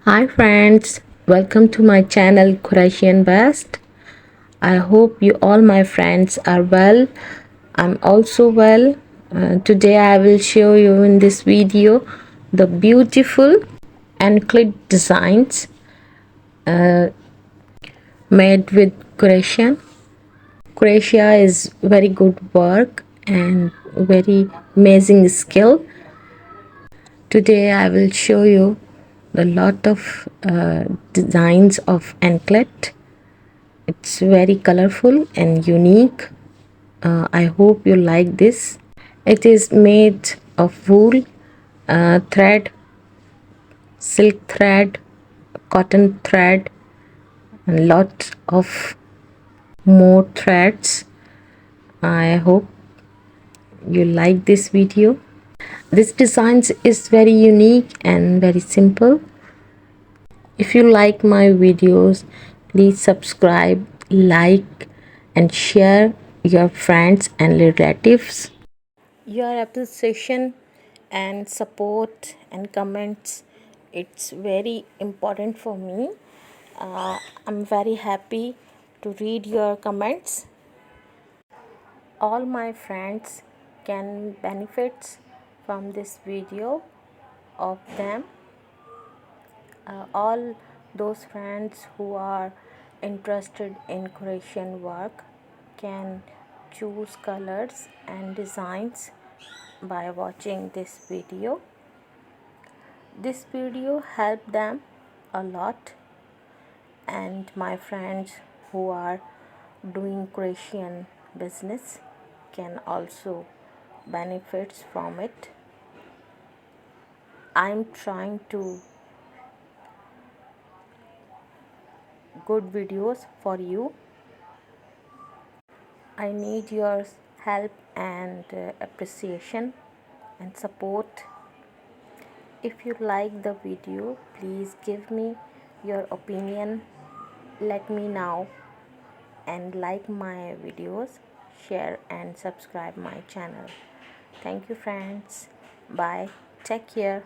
Hi friends, welcome to my channel Crochet Best. I hope you all my friends are well. I'm also well. Today I will show you in this video the beautiful anklet designs made with crochet. Crochet is very good work and very amazing skill. Today I will show you a lot of designs of anklet. It's very colorful and unique. I hope you like this. It is made of wool, thread, silk thread, cotton thread, and lot of more threads. I hope you like this video. This design is very unique and very simple. If you like my videos, please subscribe, like, and share your friends and relatives. Your appreciation and support and comments, it's very important for me. I'm very happy to read your comments. All my friends can benefit from this video of them. All those friends who are interested in Croatian work can choose colors and designs by watching this video. This video helped them a lot, and my friends who are doing Croatian business can also benefit from it. I'm trying to good videos for you. I need your help and appreciation and support. If you like the video, please give me your opinion. Let me know and like my videos, share and subscribe my channel. Thank you friends. Bye. Take care.